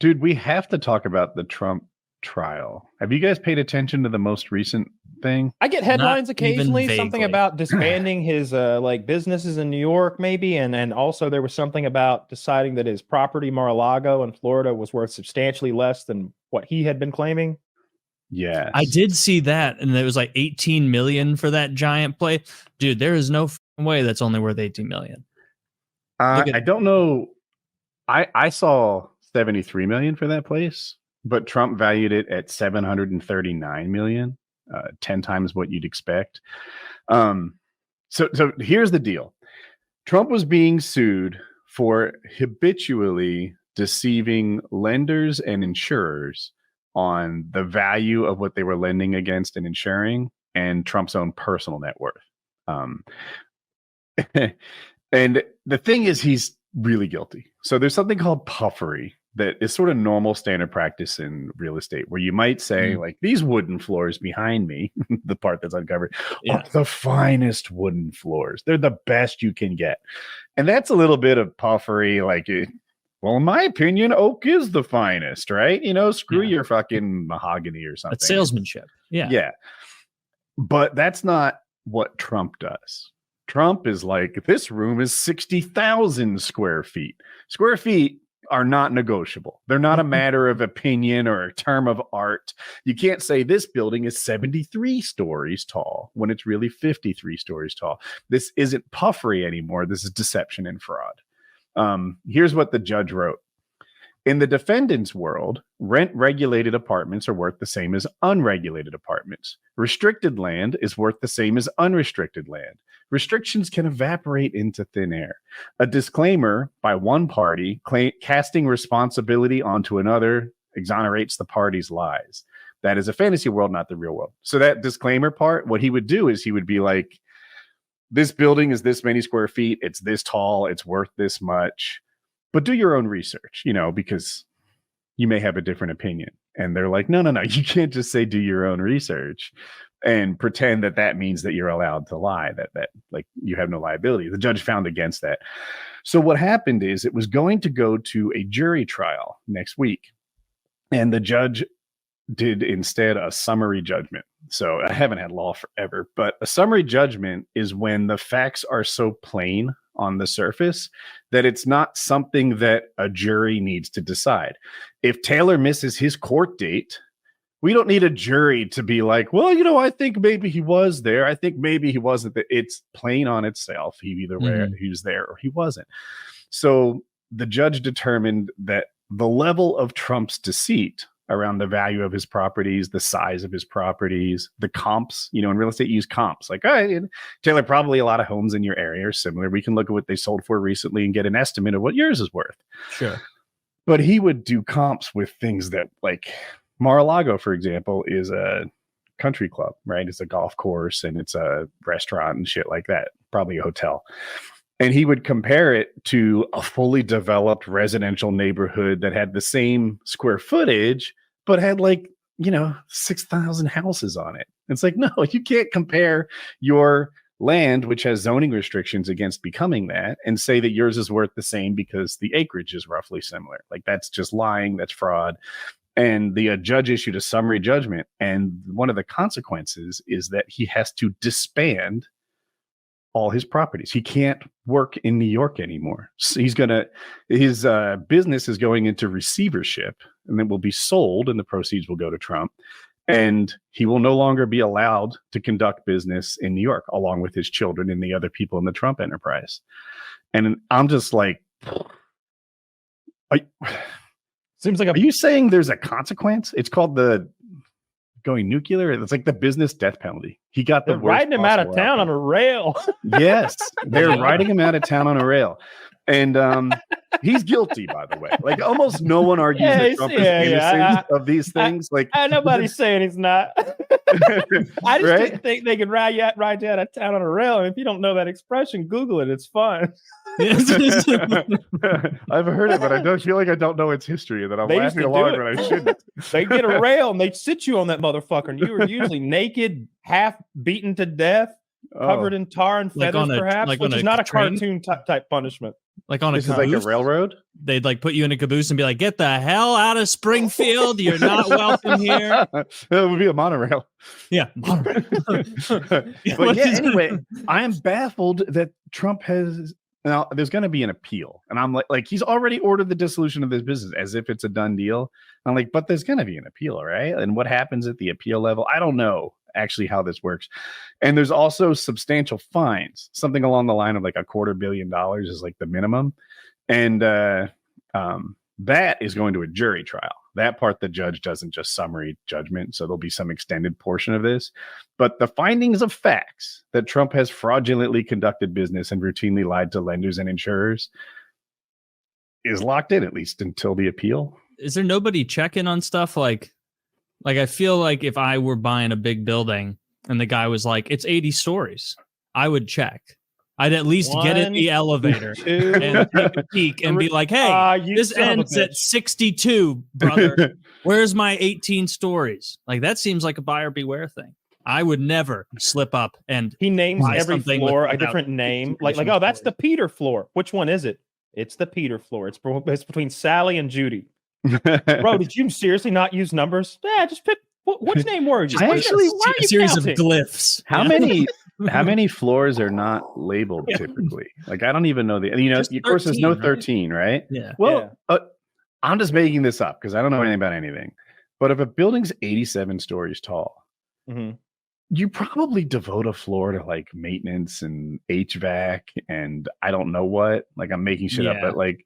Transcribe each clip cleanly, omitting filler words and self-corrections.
Dude, we have to talk about the Trump trial. Have you guys paid attention to the most recent thing? I get headlines Not even occasionally, something vaguely. about disbanding his like businesses in New York, maybe, and also there was something about deciding that his property Mar-a-Lago in Florida was worth substantially less than what he had been claiming. Yes. I did see that, and it was like 18 million for that giant play. Dude, there is no way that's only worth 18 million. I don't know. I saw 73 million for that place, but Trump valued it at 739 million, 10 times what you'd expect. So here's the deal. Trump was being sued for habitually deceiving lenders and insurers on the value of what they were lending against and insuring, and Trump's own personal net worth. And the thing is, he's really guilty. So there's something called puffery that is sort of normal standard practice in real estate, where you might say, like, these wooden floors behind me, the part that's uncovered, are the finest wooden floors. They're the best you can get. And that's a little bit of puffery, like, well, in my opinion, oak is the finest, right? You know, screw your fucking mahogany or something. That's salesmanship. Yeah. But that's not what Trump does. Trump is like, this room is 60,000 square feet. Square feet are not negotiable. They're not a matter of opinion or a term of art. You can't say this building is 73 stories tall when it's really 53 stories tall. This isn't puffery anymore. This is deception and fraud. Here's what the judge wrote. In the defendant's world, rent-regulated apartments are worth the same as unregulated apartments. Restricted land is worth the same as unrestricted land. Restrictions can evaporate into thin air. A disclaimer by one party casting responsibility onto another exonerates the party's lies. That is a fantasy world, not the real world. So that disclaimer part, what he would do is he would be like, this building is this many square feet. It's this tall. It's worth this much. But do your own research, you know, because you may have a different opinion. And they're like, no, you can't just say do your own research and pretend that that means that you're allowed to lie, that like you have no liability. The judge found against that. So what happened is it was going to go to a jury trial next week. And the judge did instead a summary judgment. So I haven't had law forever, but a summary judgment is when the facts are so plain on the surface that it's not something that a jury needs to decide. If Taylor misses his court date, we don't need a jury to be like, well, you know, I think maybe he was there. I think maybe he wasn't. It's plain on itself. He either he was there or he wasn't. So the judge determined that the level of Trump's deceit around the value of his properties, the size of his properties, the comps, you know, in real estate, you use comps. Like, Taylor, probably a lot of homes in your area are similar. We can look at what they sold for recently and get an estimate of what yours is worth. Sure. But he would do comps with things that, like, Mar-a-Lago, for example, is a country club, right? It's a golf course and it's a restaurant and shit like that, probably a hotel. And he would compare it to a fully developed residential neighborhood that had the same square footage, but had, like, you know, 6,000 houses on it. It's like, no, you can't compare your land, which has zoning restrictions against becoming that, and say that yours is worth the same because the acreage is roughly similar. Like, that's just lying. That's fraud. And the judge issued a summary judgment. And one of the consequences is that he has to disband all his properties. He can't work in New York anymore. So his business is going into receivership, and then will be sold, and the proceeds will go to Trump. And he will no longer be allowed to conduct business in New York, along with his children and the other people in the Trump enterprise. And I'm just like, seems like are you saying there's a consequence? It's called the going nuclear. It's like the business death penalty. He got the riding him out of town on a rail. Yes, they're riding him out of town on a rail. And he's guilty, by the way. Like, almost no one argues that Trump is innocent of these things. Nobody's saying he's not. I just didn't think they could ride you out of town on a rail. And if you don't know that expression, Google it. It's fun. I've heard it, but I don't feel like I don't know its history, and that I'm laughing along when I shouldn't. They get a rail and they sit you on that motherfucker, and you were usually naked, half beaten to death, covered in tar and feathers, perhaps, which is not a cartoon type punishment. Like on a This is like a caboose? railroad. They'd like put you in a caboose and be like, "Get the hell out of Springfield! You're not welcome here." It would be a monorail. Yeah. But What yeah, is- anyway, I am baffled that Trump has now. There's going to be an appeal, and I'm like he's already ordered the dissolution of this business as if it's a done deal. I'm like, but there's going to be an appeal, right? And what happens at the appeal level? I don't know actually how this works. And there's also substantial fines, something along the line of like $250 million is like the minimum, and that is going to a jury trial. That part the judge doesn't just summary judgment, so there'll be some extended portion of this. But the findings of facts that Trump has fraudulently conducted business and routinely lied to lenders and insurers is locked in, at least until the appeal. Is there nobody checking on stuff like I feel like if I were buying a big building and the guy was like, it's 80 stories, I would check. I'd at least get in the elevator and take a peek and be like, hey, this ends at 62, brother. Where's my 18 stories? Like, that seems like a buyer beware thing. I would never slip up and he names buy every something floor a without different name. Like, 18 oh, that's the stories. Peter floor. Which one is it? It's the Peter floor. It's between Sally and Judy. Bro, did you seriously not use numbers? Yeah, just pick. Which name were you? Just I actually- why are a you series counting? of glyphs. How Yeah. many floors are not labeled Yeah. typically? Like, I don't even know Just of course there's no 13, 13, right? Yeah. Well, I'm just making this up because I don't know anything about anything. But if a building's 87 stories tall, Mhm. you probably devote a floor to like maintenance and HVAC and I don't know what. Like, I'm making shit up, Yeah. but like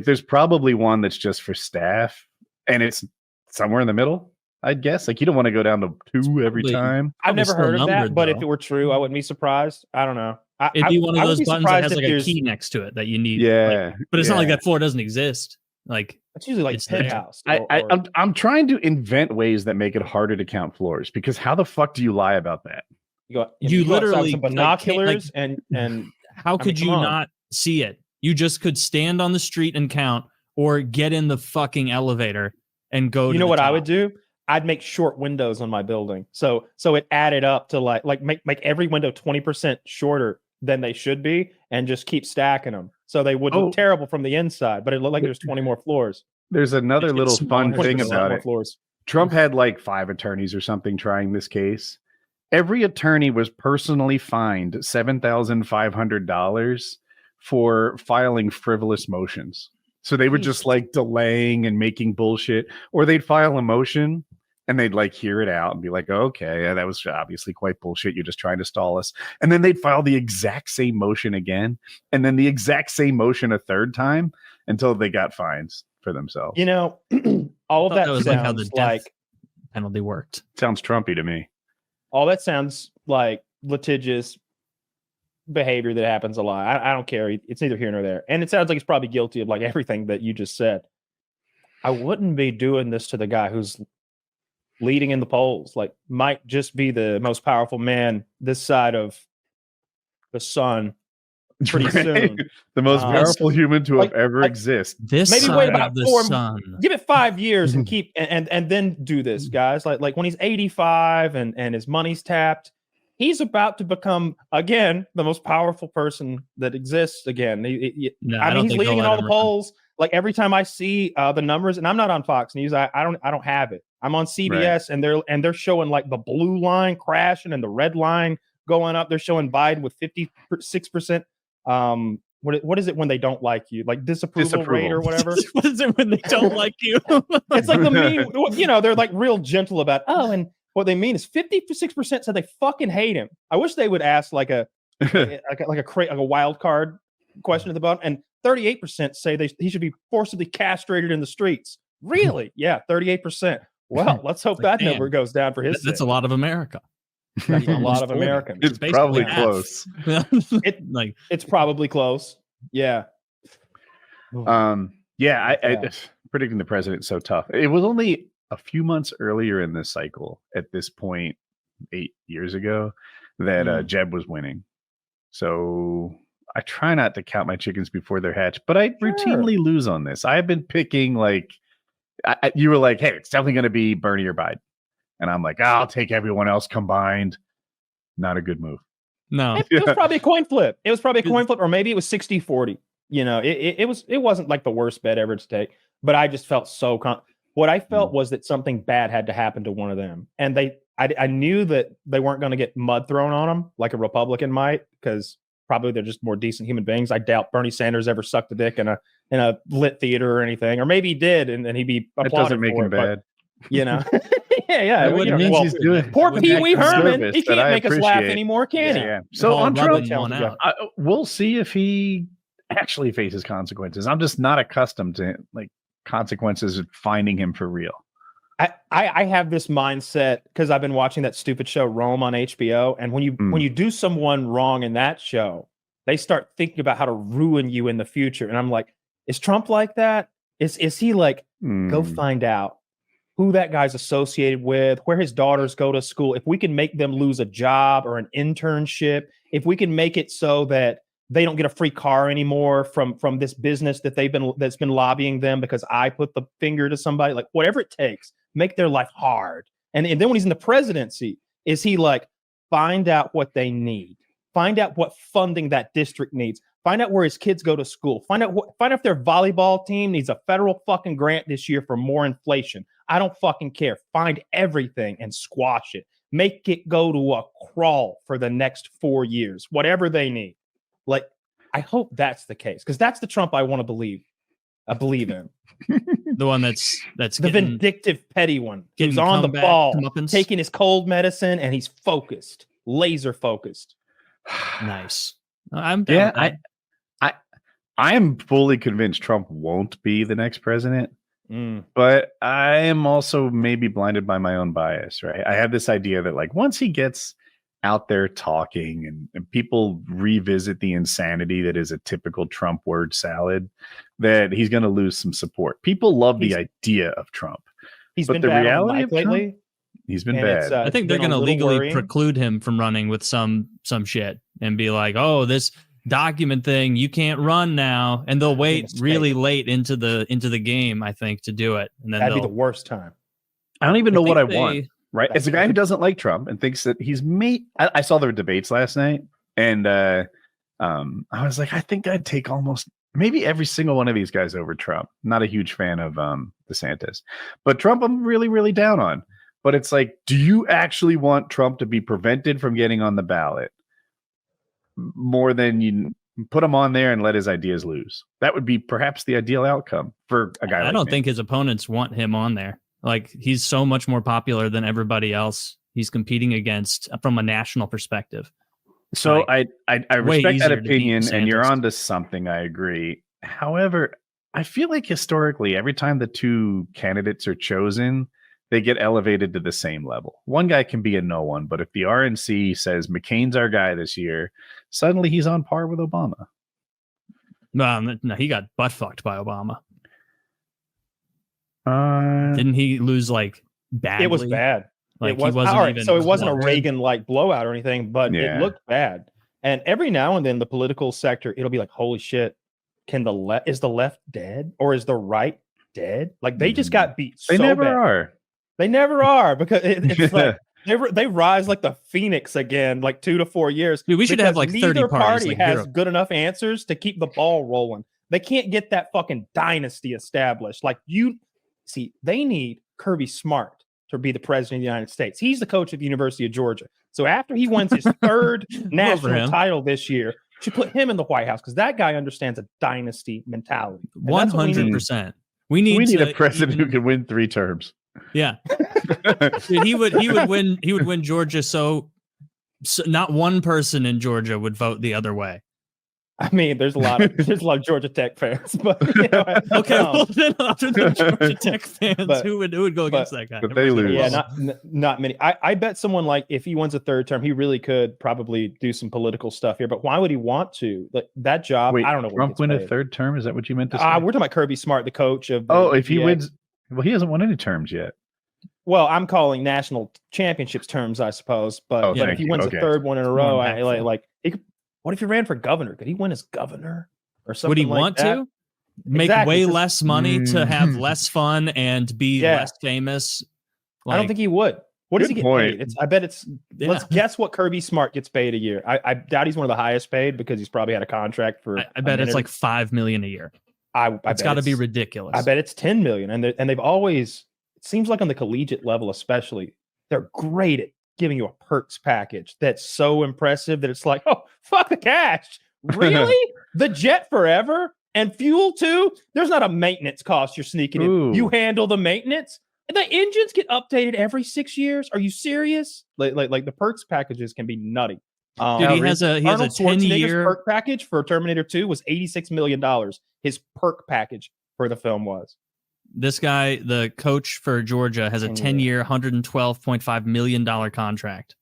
there's probably one that's just for staff, and it's somewhere in the middle. I'd guess. Like, you don't want to go down to 2 every probably- time. I've never still heard of that, numbered, but if though. it were true, I wouldn't be surprised. I don't know. It'd be one of I would those be buttons that surprised has if like a there's- key next to it that you need. Yeah, But it's not like yeah. that floor doesn't exist. Like, It's usually like It's there. penthouse. I'm trying to invent ways that make it harder to count floors, because how the fuck do you lie about that? you you go outside with literally, some like, binoculars and how could come you on. not see it? You just could stand on the street and count, or get in the fucking elevator and go. you to know the what I top. would do? I'd make short windows on my building, so it added up to like make every window 20% shorter than they should be, and just keep stacking them so they would look terrible from the inside, but it looked like there's 20 more floors. There's another It's little fun smaller thing 20% about more it. floors. Trump had like 5 attorneys or something trying this case. Every attorney was personally fined $7,500 for filing frivolous motions. So they were just like delaying and making bullshit, or they'd file a motion and they'd like hear it out and be like, okay, yeah, that was obviously quite bullshit. You're just trying to stall us. And then they'd file the exact same motion again, and then the exact same motion a third time, until they got fines for themselves. You know, all of I thought that that was like how the sounds death like penalty worked. Sounds Trumpy to me. all that sounds like litigious behavior that happens a lot. I don't care. It's neither here nor there. And it sounds like he's probably guilty of like everything that you just said. I wouldn't be doing this to the guy who's leading in the polls. Like, might just be the most powerful man this side of the sun pretty soon. The most Uh, powerful human to have ever like- exist. This Maybe side wait of about the 4 sun. Give it 5 years and keep and then do this, guys. Like when he's 85 and his money's tapped, he's about to become again the most powerful person that exists again. No, I mean, don't he's think leading they'll in all let the him run. polls. Like every time I see the numbers, and I'm not on Fox News, I don't have it. I'm on CBS, and they're showing like the blue line crashing and the red line going up. They're showing Biden with 56%. What is it when they don't like you? Like disapproval rate or whatever. What is it when they don't like you? It's like the meme. You know, they're like real gentle about. Oh, and what they mean is 56% said they fucking hate him. I wish they would ask like a wild card question at the bottom, and 38% say he should be forcibly castrated in the streets. Really? Yeah, 38%. Well, let's hope like, that number damn. goes down for his That's sake. a lot of America. That's a lot of 40. Americans. It's basically probably half. close. Like, It's probably close. Yeah. Yeah, Yeah. predicting the president's so tough. It was only a few months earlier in this cycle, at this point, 8 years ago, that Jeb was winning. So I try not to count my chickens before they're hatched, but I routinely lose on this. I've been picking like, you were like, hey, it's definitely going to be Bernie or Biden. And I'm like, I'll take everyone else combined. Not a good move. no. It was probably a coin flip. Or maybe it was 60-40. it wasn't like the worst bet ever to take, but I just felt what I felt was that something bad had to happen to one of them, and I knew that they weren't going to get mud thrown on them like a Republican might, because probably they're just more decent human beings. I doubt Bernie Sanders ever sucked a dick in a lit theater or anything, or maybe he did, and he'd be applauded. That doesn't make him bad. Yeah. It means he's doing poor Pee Wee Herman. He can't make us laugh anymore, can he? Yeah. So on Trump, out. We'll see if he actually faces consequences. I'm just not accustomed to consequences finding him for real. I have this mindset because I've been watching that stupid show Rome on HBO, and when you do someone wrong in that show, they start thinking about how to ruin you in the future. And I'm like, is Trump like that? Is he like, go find out who that guy's associated with, where his daughters go to school. If we can make them lose a job or an internship, if we can make it so that they don't get a free car anymore from this business that's been lobbying them because I put the finger to somebody, like whatever it takes, make their life hard. And then when he's in the presidency, is he like, find out what they need, find out what funding that district needs, find out where his kids go to school, find out if their volleyball team needs a federal fucking grant this year for more inflation. I don't fucking care. Find everything and squash it. Make it go to a crawl for the next 4 years, whatever they need. Like, I hope that's the case, because that's the Trump I want to believe. I believe in. The one that's the vindictive, petty one. Who's on the ball, taking his cold medicine, and he's focused, laser focused. Nice. I am fully convinced Trump won't be the next president. But I am also maybe blinded by my own bias, right? I have this idea that like once he gets out there talking and people revisit the insanity that is a typical Trump word salad, that he's going to lose some support. People love the idea of Trump. But been the bad reality of lately, Trump, he's been bad. I think they're going to legally preclude him from running with some shit and be like, oh, this document thing, you can't run now, and they'll wait really late into the game, I think, to do it. And then that'd be the worst time. I don't even know what I want. Right, as a guy who doesn't like Trump and thinks that he's made. I saw their debates last night, and I was like, I think I'd take almost maybe every single one of these guys over Trump. Not a huge fan of DeSantis, but Trump I'm really, really down on. But it's like, do you actually want Trump to be prevented from getting on the ballot more than you put him on there and let his ideas lose? That would be perhaps the ideal outcome for a guy. I don't think his opponents want him on there. Like, he's so much more popular than everybody else he's competing against from a national perspective. So like, I respect that opinion, and you're onto something. I agree. However, I feel like historically, every time the two candidates are chosen, they get elevated to the same level. One guy can be a no one, but if the RNC says McCain's our guy this year, suddenly he's on par with Obama. No, he got butt fucked by Obama. Didn't he lose like badly? It was bad. Like, it was all right. So it wasn't a Reagan like blowout or anything, but it looked bad. And every now and then, the political sector, it'll be like, "Holy shit! Is the left dead, or is the right dead?" Like they just got beat. They so never bad. are. They never are, because it's like they rise like the phoenix again, like 2 to 4 years. Dude, we should have like 30 neither parties. Party like has Europe. Good enough answers to keep the ball rolling. They can't get that fucking dynasty established. Like they need Kirby Smart to be the president of the United States. He's the coach of the University of Georgia. So after he wins his third national title this year, should put him in the White House, because that guy understands a dynasty mentality. 100%. We need a president who can win 3 terms. Yeah. Dude, he would win Georgia, so not one person in Georgia would vote the other way. I mean, there's a lot of Georgia Tech fans, but okay, well, then other than Georgia Tech fans, who would go against that guy? But they lose. Yeah, not many. I bet someone, like, if he wins a third term, he really could probably do some political stuff here. But why would he want to? Like, that job, wait, I don't know. Trump win a third term? Is that what you meant to say? We're talking about Kirby Smart, the coach of. If he wins, well, he hasn't won any terms yet. Well, I'm calling national championships terms, I suppose. But if he wins a third one in a row, he could. What if he ran for governor? Could he win as governor or something? Would he like want that? to make way less money to have less fun and be less famous? I don't think he would. What does Good he get point. paid? I bet it's. Yeah. Let's guess what Kirby Smart gets paid a year. I doubt he's one of the highest paid because he's probably had a contract for. I bet it's like $5 million a year. It's got to be ridiculous. I bet it's 10 million, and they've always. It seems like on the collegiate level, especially, they're great at giving you a perks package that's so impressive that it's like, oh, fuck the cash. Really? The jet forever and fuel too? There's not a maintenance cost you're sneaking in. You handle the maintenance? The engines get updated every 6 years. Are you serious? Like the perks packages can be nutty. Dude, he has a 10-year perk package for Terminator 2 was $86 million. His perk package for the film was. This guy, the coach for Georgia, has a 10-year, $112.5 million contract.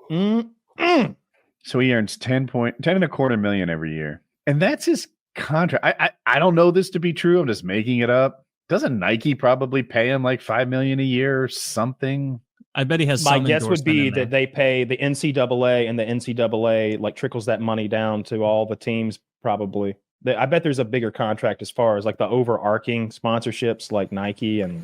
So he earns 10 and a quarter million every year. And that's his contract. I don't know this to be true. I'm just making it up. Doesn't Nike probably pay him like $5 million a year or something? I bet he has My some guess would be endorsement in there. that they pay the NCAA, and the NCAA like trickles that money down to all the teams probably. I bet there's a bigger contract as far as like the overarching sponsorships like Nike and